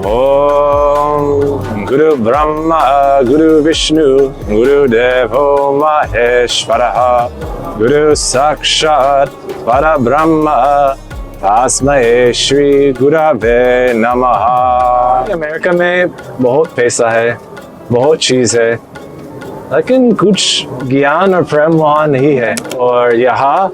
ओम गुरु ब्रह्मा गुरु विष्णु गुरुदेवो महेश्वरः गुरु साक्षात् परब्रह्म तस्मै श्री गुरवे नमः। अमेरिका में बहुत पैसा है, बहुत चीज है, लेकिन कुछ ज्ञान और प्रेम वहाँ नहीं है। और यहाँ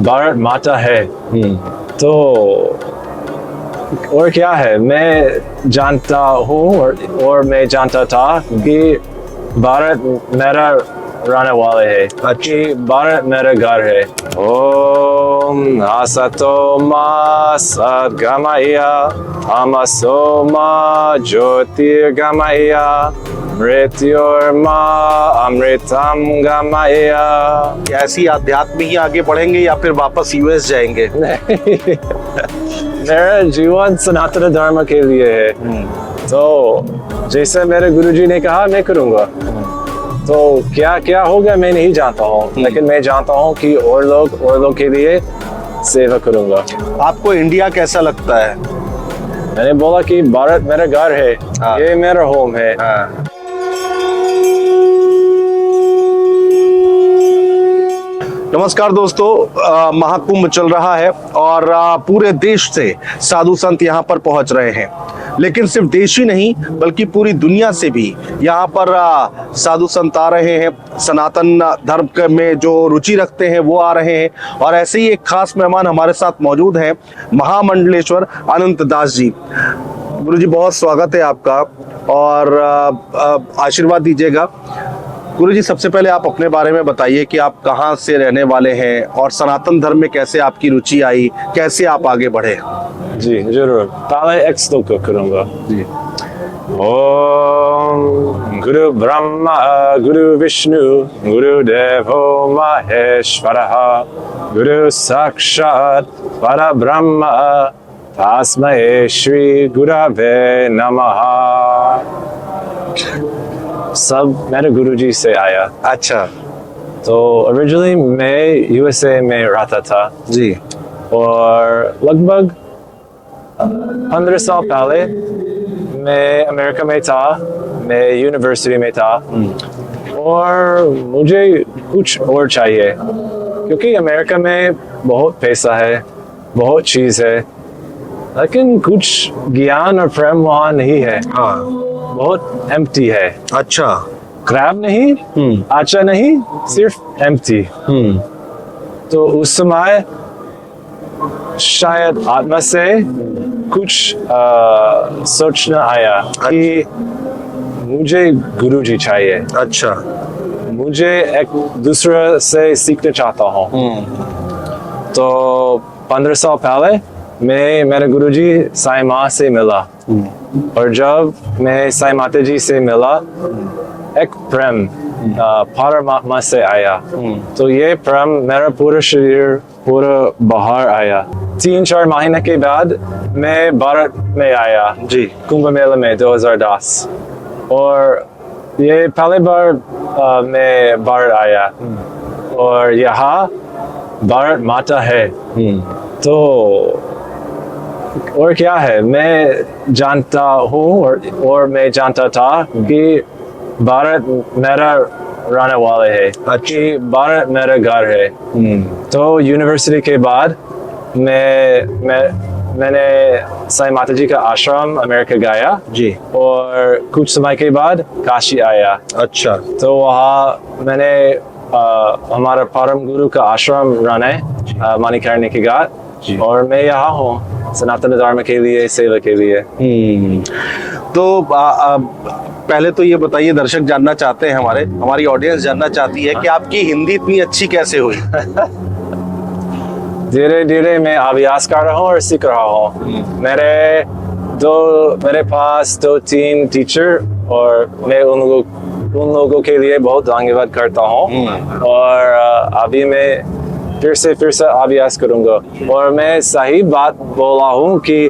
भारत माता है। तो और क्या है, मैं जानता हूँ और मैं जानता था कि भारत मेरा रहने वाले है, कि भारत मेरा घर है। ओम असतो मा सद्गमय तमसो मा ज्योतिर्गमय मृत्योर्मा अमृतम गमय। ऐसी आध्यात्म ही आगे बढ़ेंगे या फिर वापस यूएस जाएंगे? मेरा जीवन सनातन धर्म के लिए है। तो जैसे मेरे गुरुजी ने कहा मैं करूँगा। तो क्या क्या होगा मैं नहीं जानता हूँ, लेकिन मैं जानता हूँ कि और लोग के लिए सेवा करूँगा। आपको इंडिया कैसा लगता है? मैंने बोला कि भारत मेरा घर है। ये मेरा होम है। नमस्कार दोस्तों, महाकुंभ चल रहा है और पूरे देश से साधु संत यहाँ पर पहुँच रहे हैं। लेकिन सिर्फ देश ही नहीं बल्कि पूरी दुनिया से भी यहाँ पर साधु संत आ रहे हैं। सनातन धर्म में जो रुचि रखते हैं वो आ रहे हैं। और ऐसे ही एक खास मेहमान हमारे साथ मौजूद हैं, महामंडलेश्वर अनंत दास जी। गुरुजी बहुत स्वागत है आपका और आशीर्वाद दीजिएगा। गुरुजी सबसे पहले आप अपने बारे में बताइए कि आप कहाँ से रहने वाले हैं और सनातन धर्म में कैसे आपकी रुचि आई, कैसे आप आगे बढ़े? जी जरूर, पहले एक श्लोक करूँगा। जी। ओम गुरु ब्रह्मा गुरु विष्णु गुरुदेवो महेश्वरः गुरु साक्षात् परब्रह्म तस्मै श्री गुरवे नमः। सब मेरे गुरुजी से आया। अच्छा। तो ओरिजिनली मैं यूएसए में रहता था जी। और लगभग 15 साल पहले मैं अमेरिका में था, मैं यूनिवर्सिटी में था। और मुझे कुछ और चाहिए क्योंकि अमेरिका में बहुत पैसा है, बहुत चीज़ है, लेकिन कुछ ज्ञान और प्रेम वहाँ नहीं है। बहुत एम्प्टी है। अच्छा। क्रैब नहीं, आचा नहीं, सिर्फ एम्प्टी। तो उस समय शायद आत्मा से कुछ सोचना आया कि मुझे गुरुजी चाहिए। अच्छा। मुझे एक दूसरे से सीखना चाहता हूँ। तो 15 साल पहले मैं मेरे गुरुजी साईं माँ से मिला। और जब मैं साईं माता जी से मिला, एक प्रेम परमात्मा से आया। तो ये प्रेम मेरा पूरा शरीर पूरा बाहर आया। 3-4 महीने के बाद मैं भारत में आया। जी। कुंभ मेला में 2010। और ये पहली बार मैं भारत आया। और यहाँ भारत माता है। तो और क्या है, मैं जानता हूँ और मैं जानता था कि भारत मेरा रहने वाले है, कि भारत मेरा घर है। तो यूनिवर्सिटी के बाद मैंने साईं माता जी का आश्रम अमेरिका गया। जी। और कुछ समय के बाद काशी आया। अच्छा। तो वहाँ मैंने हमारा परम गुरु का आश्रम रहने मणिकर्णिका के घाट। और मैं यहाँ हूँ सनातन धर्म के लिए, सेवा के लिए। तो पहले तो ये बताइए, दर्शक जानना चाहते हैं, हमारी ऑडियंस जानना चाहती है कि आपकी हिंदी इतनी अच्छी कैसे हुई? धीरे धीरे मैं अभ्यास कर रहा हूँ और सीख रहा हूँ। मेरे पास 2-3 टीचर और मैं उन लोगों के लिए बहुत धन्यवाद करता हूँ। और अभी मैं फिर से अभ्यास करूँगा। और मैं सही बात बोला हूँ कि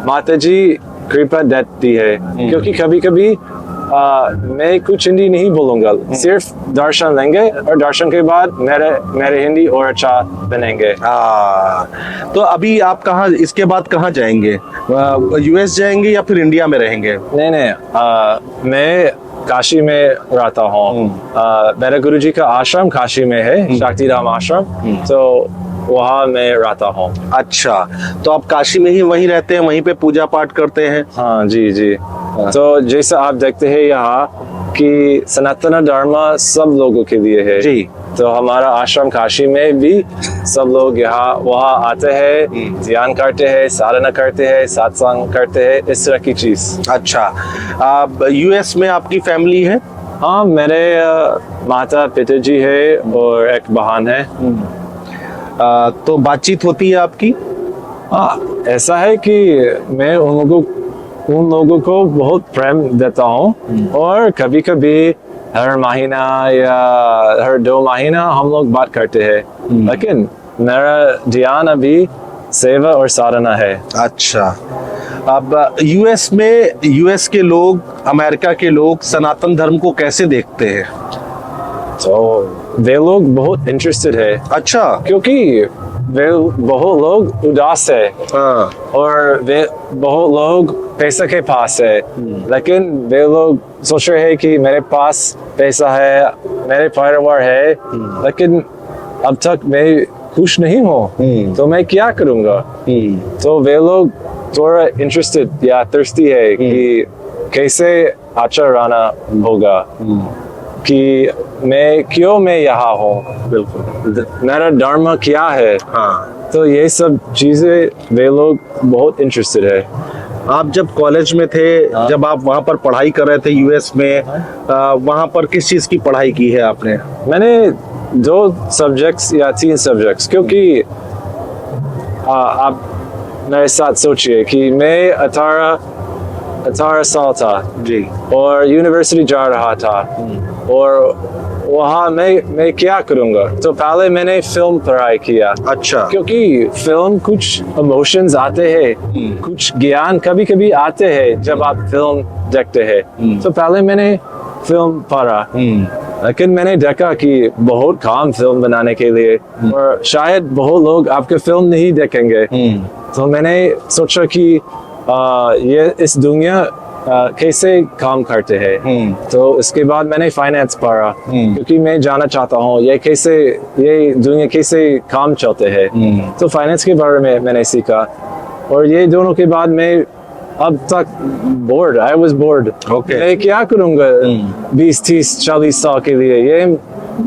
माता जी कृपा देती है, क्योंकि कभी कभी मैं कुछ हिंदी नहीं बोलूंगा, सिर्फ दर्शन लेंगे और दर्शन के बाद मेरे हिंदी और अच्छा बनेंगे। तो अभी आप कहाँ, इसके बाद कहाँ जाएंगे? यूएस जाएंगे या फिर इंडिया में रहेंगे? नहीं, मैं काशी में रहता हूँ। मेरे गुरुजी का आश्रम काशी में है, शक्तिधाम आश्रम, तो वहाँ मैं रहता हूँ। अच्छा, तो आप काशी में ही वहीं रहते हैं, वहीं पे पूजा पाठ करते हैं? हाँ जी जी। तो जैसा आप देखते हैं यहाँ कि सनातन धर्म सब लोगों के लिए है जी। तो हमारा आश्रम काशी में भी सब लोग यहाँ वहाँ आते हैं, ध्यान करते हैं, साधना करते हैं, सत्संग करते हैं, इस तरह की चीज। अच्छा, आप यूएस में आपकी फैमिली है? हाँ, मेरे माता पिताजी है और एक बहन है। तो बातचीत होती है आपकी? हाँ, ऐसा है कि मैं उन लोगों को बहुत प्रेम देता हूँ और कभी कभी हर महीना या हर 2 महीना हम लोग बात करते हैं, लेकिन मेरा ध्यान अभी सेवा और साधना है। अच्छा, अब यूएस के लोग, अमेरिका के लोग सनातन धर्म को कैसे देखते हैं? तो वे लोग बहुत इंटरेस्टेड है। अच्छा, क्योंकि वे बहुत लोग उदास है और वे बहुत लोग पैसा के पास है, लेकिन वे लोग सोच रहे हैं कि मेरे पास पैसा है, मेरे परिवार है, लेकिन अब तक मैं खुश नहीं हूँ, तो मैं क्या करूँगा? तो वे लोग थोड़ा इंटरेस्टेड या thirsty है कि कैसे अच्छा रहना होगा, कि मैं यहाँ हूँ, बिल्कुल मेरा धर्म क्या है। हाँ, तो ये सब चीजें वे लोग बहुत इंटरेस्टेड है। आप जब कॉलेज में थे, जब आप वहाँ पर पढ़ाई कर रहे थे यूएस में, वहाँ पर किस चीज की पढ़ाई की है आपने? मैंने 2 सब्जेक्ट्स या 3 सब्जेक्ट्स, क्योंकि आप मेरे साथ सोचिए कि मैं 18 साल था जी, और यूनिवर्सिटी जा रहा था और वहाँ मैं क्या करूँगा? तो पहले मैंने फिल्म पढ़ाई किया। अच्छा, क्योंकि फिल्म कुछ इमोशंस आते हैं, कुछ ज्ञान कभी कभी आते हैं जब आप फिल्म देखते हैं। तो पहले मैंने फिल्म पढ़ा, लेकिन मैंने देखा कि बहुत काम फिल्म बनाने के लिए और शायद बहुत लोग आपके फिल्म नहीं देखेंगे। तो मैंने सोचा कि ये इस दुनिया कैसे काम करते हैं। तो इसके बाद मैंने फाइनेंस पढ़ा, क्योंकि मैं जानना चाहता हूँ ये दुनिया कैसे काम चलते हैं। तो फाइनेंस के बारे में मैंने सीखा और ये दोनों के बाद मैं अब तक आई वॉज बोर्ड। मैं क्या करूँगा 20, 30, 40 साल के लिए?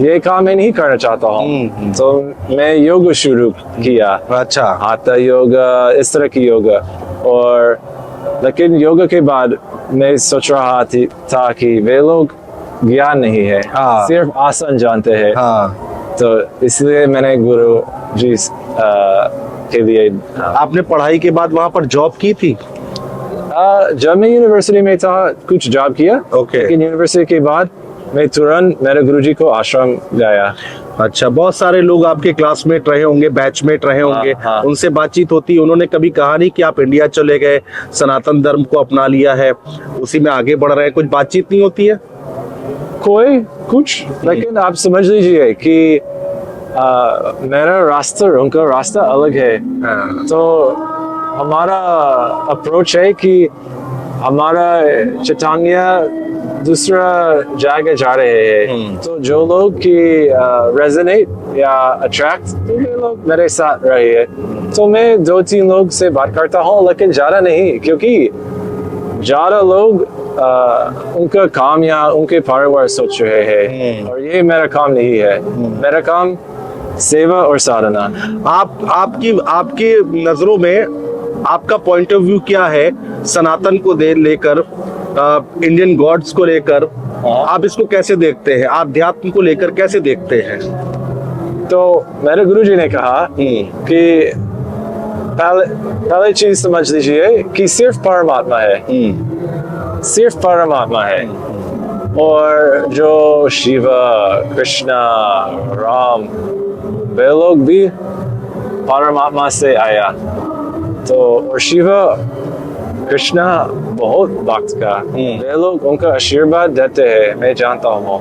ये काम मैं नहीं करना चाहता हूँ। तो मैं योग शुरू किया। अच्छा, हाथा योगा, इस तरह की योगा। और लेकिन योगा के बाद मैं सोच रहा था कि वे लोग ज्ञान नहीं है, सिर्फ आसन जानते हैं। तो इसलिए मैंने गुरु जी के लिए। आपने पढ़ाई के बाद वहाँ पर जॉब की थी? जब मैं यूनिवर्सिटी में था कुछ जॉब किया, लेकिन यूनिवर्सिटी के बाद मैं तुरंत मेरे गुरुजी को आश्रम गया। अच्छा, बहुत सारे लोग आपके क्लासमेट रहे होंगे, बैचमेट रहे होंगे, उनसे बातचीत होती है, उन्होंने कभी कहा नहीं कि आप इंडिया चले गए, सनातन धर्म को अपना लिया है, उसी में आगे बढ़ रहे हैं? कुछ बातचीत नहीं होती है? कोई कुछ, लेकिन आप समझ लीजिए कि मेरा रास्ता उनका रास्ता अलग है। तो हमारा अप्रोच है कि हमारा चैतन्य दूसरा जगह जा रहे हैं। तो जो लोग की रेजोनेट या अट्रैक्ट, तो वे लोग मेरे साथ रहे हैं। तो मैं 2-3 लोग से बात करता हूँ, लेकिन ज्यादा नहीं, क्योंकि ज्यादा लोग उनका काम या उनके परिवार सोच रहे हैं और ये मेरा काम नहीं है। मेरा काम सेवा और साधना। आपकी नजरों में आपका पॉइंट ऑफ व्यू क्या है सनातन को लेकर, इंडियन गॉड्स को लेकर? आप इसको कैसे देखते हैं? आध्यात्म को लेकर कैसे देखते हैं? तो मेरे गुरुजी ने कहा कि पहले चीज समझ लीजिए कि सिर्फ परमात्मा है, सिर्फ परमात्मा है। और जो शिवा, कृष्णा, राम, वे लोग भी परमात्मा से आया। तो और शिवा कृष्णा बहुत भक्त का, वे लोग उनका आशीर्वाद देते हैं, मैं जानता हूँ।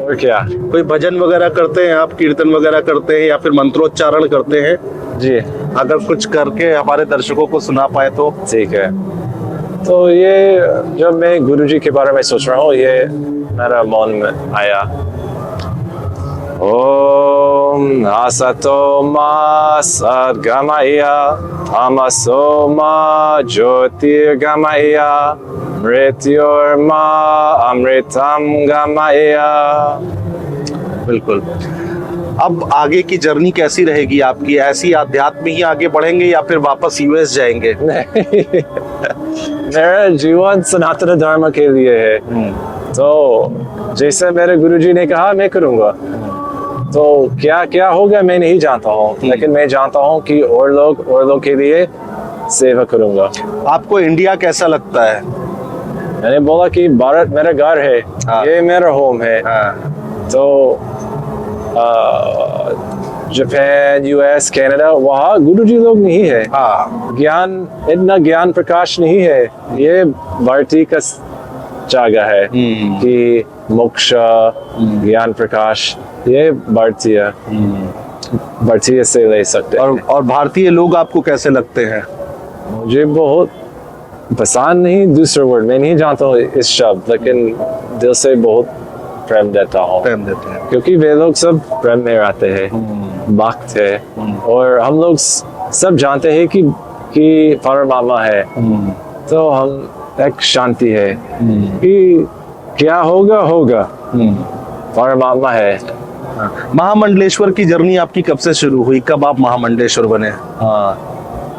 और क्या? कोई भजन वगैरह करते हैं आप, कीर्तन वगैरह करते हैं या फिर मंत्रोच्चारण करते हैं? जी अगर कुछ करके हमारे दर्शकों को सुना पाए तो। ठीक है। तो ये जब मैं गुरुजी के बारे में सोच रहा हूँ, ये मेरा मन में आया। ओम असतो मा सद्गमय तमसो मा ज्योतिर्गमय मृत्योर्मा अमृतम गमय। बिल्कुल। अब आगे की जर्नी कैसी रहेगी आपकी? ऐसी आध्यात्म ही आगे बढ़ेंगे या फिर वापस यूएस जाएंगे? नहीं, मेरा जीवन सनातन धर्म के लिए है। तो जैसे मेरे गुरुजी ने कहा मैं करूँगा। तो क्या क्या होगा मैं नहीं जानता हूँ, लेकिन मैं जानता हूँ कि और लोग के लिए सेवा करूँगा। आपको इंडिया कैसा लगता है? मैंने बोला कि भारत मेरा घर है, ये मेरा होम है। तो जापान, यूएस, कनाडा, वहाँ गुरुजी लोग नहीं है। इतना ज्ञान प्रकाश नहीं है। ये भारतीय का जगह है कि मोक्ष ज्ञान प्रकाश ये भारतीय से ले सकते हैं। और भारतीय लोग आपको कैसे लगते हैं? मुझे बहुत पसंद नहीं, दूसरा वर्ड मैं नहीं जानता हूँ इस शब्द, लेकिन दिल से बहुत प्रेम देता हूँ। प्रेम देते हैं क्योंकि वे लोग सब प्रेम में रहते हैं, भक्त है। और हम लोग सब जानते हैं कि परमात्मा है। तो हम एक शांति है कि क्या होगा परमात्मा है। महामंडलेश्वर की जर्नी आपकी कब से शुरू हुई? कब आप महामंडलेश्वर बने?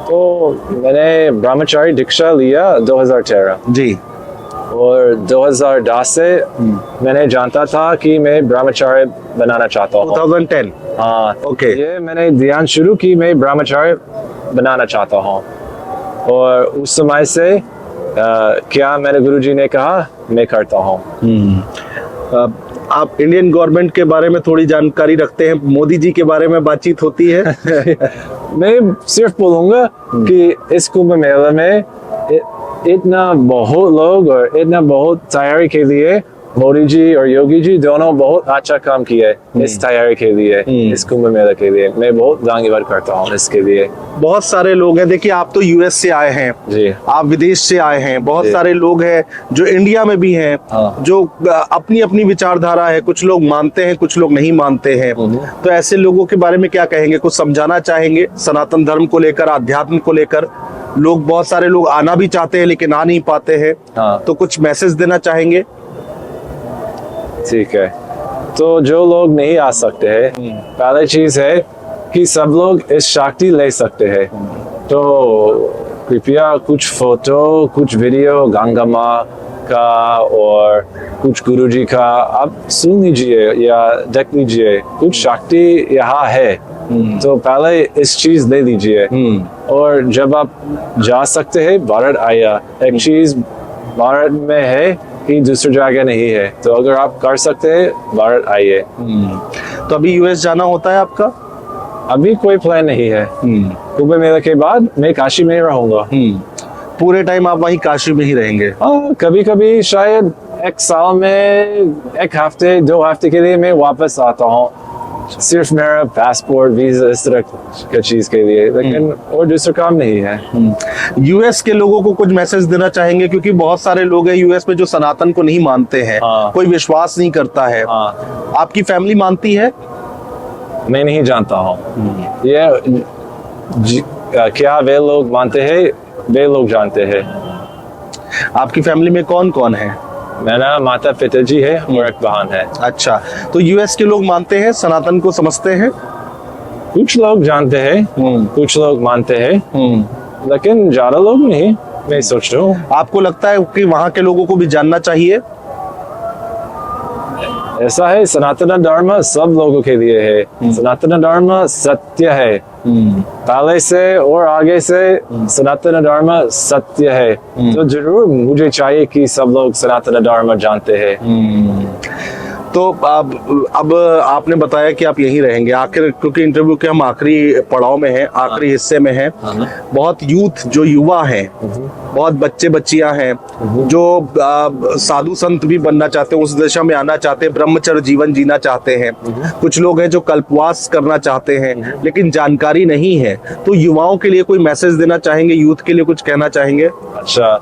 तो मैंने ब्रह्मचारी दीक्षा लिया 2013 जी। और 2010 से मैंने जानता था कि मैं ब्रह्मचारी बनाना चाहता हूँ। 2010? ओके। ये मैंने ध्यान शुरू की मैं ब्रह्मचारी बनाना चाहता हूँ। और उस समय से क्या मेरे गुरुजी ने कहा मैं करता हूँ। आप इंडियन गवर्नमेंट के बारे में थोड़ी जानकारी रखते हैं? मोदी जी के बारे में बातचीत होती है? मैं सिर्फ बोलूंगा कि इस कुंभ मेला में इतना बहुत लोग और इतना बहुत तैयारी के लिए मोदी जी और योगी जी दोनों बहुत अच्छा काम किए इस तैयारी के लिए, इस कुंभ मेला के लिए। मैं बहुत धन्यवाद करता हूँ इसके लिए। बहुत सारे लोग हैं, देखिए आप तो यूएस से आए हैं जी, आप विदेश से आए हैं, बहुत सारे लोग हैं जो इंडिया में भी हैं, जो अपनी अपनी विचारधारा है, कुछ लोग मानते हैं कुछ लोग नहीं मानते हैं। तो ऐसे लोगों के बारे में क्या कहेंगे? कुछ समझाना चाहेंगे सनातन धर्म को लेकर, आध्यात्म को लेकर? लोग बहुत सारे लोग आना भी चाहते हैं लेकिन आ नहीं पाते हैं। तो कुछ मैसेज देना चाहेंगे? ठीक है, तो जो लोग नहीं आ सकते हैं, पहली चीज है कि सब लोग इस शक्ति ले सकते हैं। तो कृपया कुछ फोटो, कुछ वीडियो गंगा माँ का और कुछ गुरुजी का आप सुन लीजिए या देख लीजिए। कुछ शक्ति यहाँ है, तो पहले इस चीज ले लीजिए। और जब आप जा सकते हैं भारत आया, एक चीज भारत में है कि दूसरी जगह नहीं है। तो अगर आप कर सकते हैं भारत आइए। तो अभी यूएस जाना होता है आपका? अभी कोई प्लान नहीं है। कुंभ मेले के बाद मैं काशी में रहूंगा। पूरे टाइम आप वहीं काशी में ही रहेंगे? कभी कभी शायद एक साल में 1 हफ्ते 2 हफ्ते के लिए मैं वापस आता हूँ, सिर्फ मेरा पासपोर्ट वीजा इस तरह का चीज के लिए, लेकिन और दूसरा काम नहीं है। यूएस के लोगों को कुछ मैसेज देना चाहेंगे? क्योंकि बहुत सारे लोग हैं यूएस में जो सनातन को नहीं मानते हैं, कोई विश्वास नहीं करता है। आपकी फैमिली मानती है? मैं नहीं जानता हूँ ये क्या वे लोग मानते हैं, वे लोग जानते हैं। आपकी फैमिली में कौन कौन है? मेरा माता पिताजी है और एक बहन है। अच्छा, तो यूएस के लोग मानते हैं, सनातन को समझते हैं? कुछ लोग जानते हैं, कुछ लोग मानते हैं, लेकिन ज्यादा लोग नहीं। मैं सोच रहा हूँ। आपको लगता है कि वहाँ के लोगों को भी जानना चाहिए? ऐसा है, सनातन धर्म सब लोगों के लिए है। सनातन धर्म सत्य है, पहले से और आगे से सनातन धर्म सत्य है। तो जरूर मुझे चाहिए कि सब लोग सनातन धर्म जानते हैं। तो अब आपने बताया कि आप यहीं रहेंगे आखिर, क्योंकि इंटरव्यू के हम आखिरी पड़ाव में हैं, आखिरी हिस्से में हैं। बहुत यूथ जो युवा हैं, बहुत बच्चे बच्चियां हैं जो साधु संत भी बनना चाहते हैं, उस दिशा में आना चाहते हैं, ब्रह्मचर्य जीवन जीना चाहते हैं। कुछ लोग हैं जो कल्पवास करना चाहते हैं लेकिन जानकारी नहीं है। तो युवाओं के लिए कोई मैसेज देना चाहेंगे, यूथ के लिए कुछ कहना चाहेंगे? अच्छा,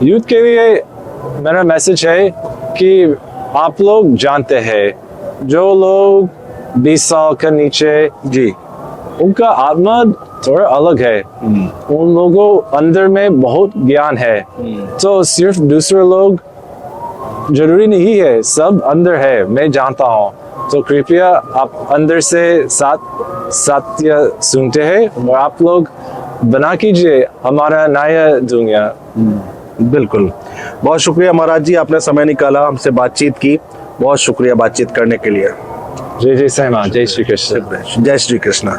यूथ के लिए मेरा मैसेज है कि आप लोग जानते हैं जो लोग 20 साल के नीचे जी, उनका आत्मा थोड़ा अलग है। उन लोगों अंदर में बहुत ज्ञान है, तो सिर्फ दूसरे लोग जरूरी नहीं है, सब अंदर है, मैं जानता हूँ। तो कृपया आप अंदर से सत्य सुनते हैं और आप लोग बना कीजिए हमारा नया दुनिया। बिल्कुल। बहुत शुक्रिया महाराज जी, आपने समय निकाला, हमसे बातचीत की। बहुत शुक्रिया बातचीत करने के लिए। जय जय साईं, जय श्री कृष्ण। जय श्री कृष्ण।